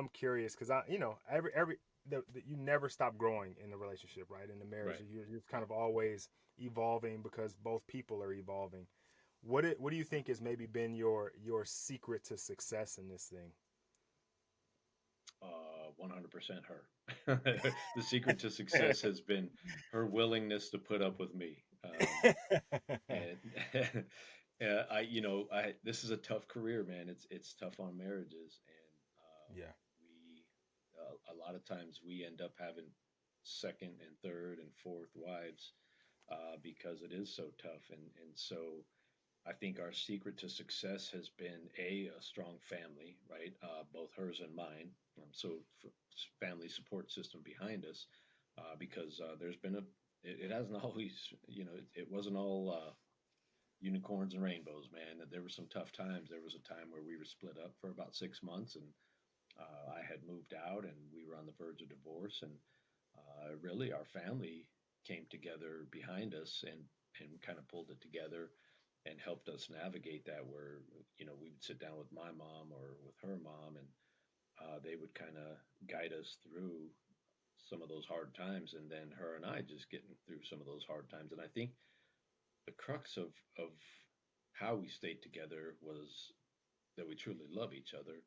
I'm curious because you never stop growing in the relationship, right? In the marriage, Right. you're just kind Right. of always evolving because both people are evolving. What do you think has maybe been your secret to success in this thing? 100% her. The secret to success has been her willingness to put up with me. And this is a tough career, man. It's tough on marriages, and Yeah. we a lot of times we end up having second and third and fourth wives because it is so tough, and so I think our secret to success has been a strong family, right? Both hers and mine. Family support system behind us, because there's been it hasn't always, it wasn't all unicorns and rainbows, man. There were some tough times. There was a time where we were split up for about 6 months, and I had moved out, and we were on the verge of divorce, and really our family came together behind us and kind of pulled it together and helped us navigate that. Where we would sit down with my mom or with her mom, and they would kind of guide us through some of those hard times, and then her and I just getting through some of those hard times. And I think the crux of how we stayed together was that we truly love each other.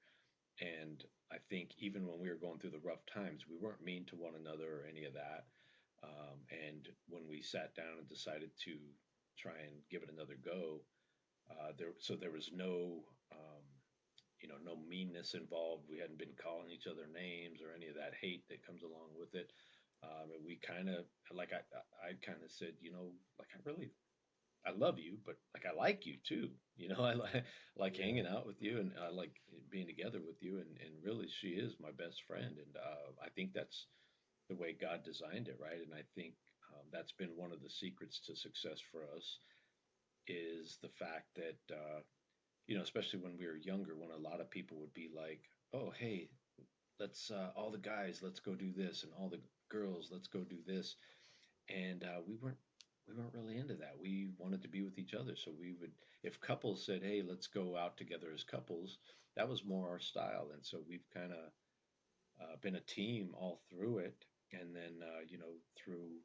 And I think even when we were going through the rough times, we weren't mean to one another or any of that. And when we sat down and decided to try and give it another go, there was no meanness involved. We hadn't been calling each other names or any of that hate that comes along with it. And we kind of like I kind of said, like I love you, but like I like you too. I like Yeah. hanging out with you, and I like being together with you. And really, she is my best friend, and I think that's the way God designed it, right? And I think that's been one of the secrets to success for us is the fact that especially when we were younger, when a lot of people would be like, "Oh, hey, let's all the guys, let's go do this, and all the girls, let's go do this," and we weren't really into that. We wanted to be with each other, so we would, if couples said, "Hey, let's go out together as couples," that was more our style, and so we've kind of been a team all through it. And then through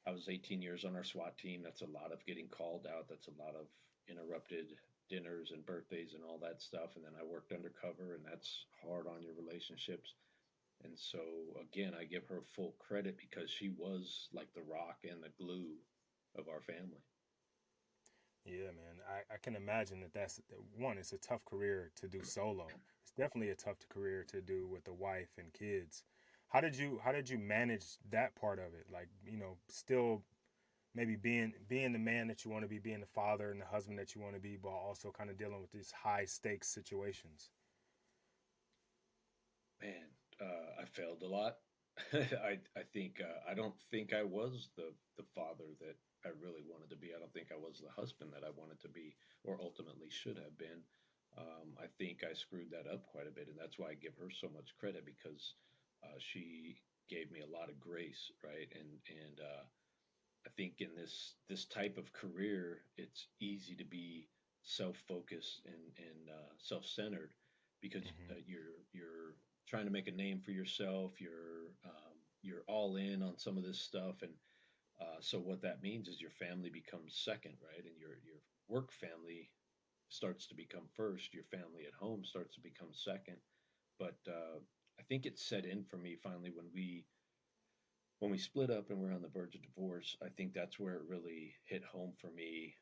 I was 18 years on our SWAT team. That's a lot of getting called out. That's a lot of interrupted dinners and birthdays and all that stuff. And then I worked undercover, and that's hard on your relationships. And so again, I give her full credit because she was like the rock and the glue of our family. Yeah, man. I can imagine that one, it's a tough career to do solo. It's definitely a tough career to do with a wife and kids. How did you manage that part of it? Like, still maybe being the man that you want to be, being the father and the husband that you want to be, but also kind of dealing with these high stakes situations. Man, I failed a lot. I think I don't think I was the father that I really wanted to be. I don't think I was the husband that I wanted to be, or ultimately should have been. I think I screwed that up quite a bit, and that's why I give her so much credit because she gave me a lot of grace, right? And I think in this type of career, it's easy to be self-focused and self-centered because Hmm. you're trying to make a name for yourself. You're all in on some of this stuff, and so what that means is your family becomes second, right? And your work family starts to become first. Your family at home starts to become second. But I think it set in for me finally when we split up and we're on the verge of divorce. I think that's where it really hit home for me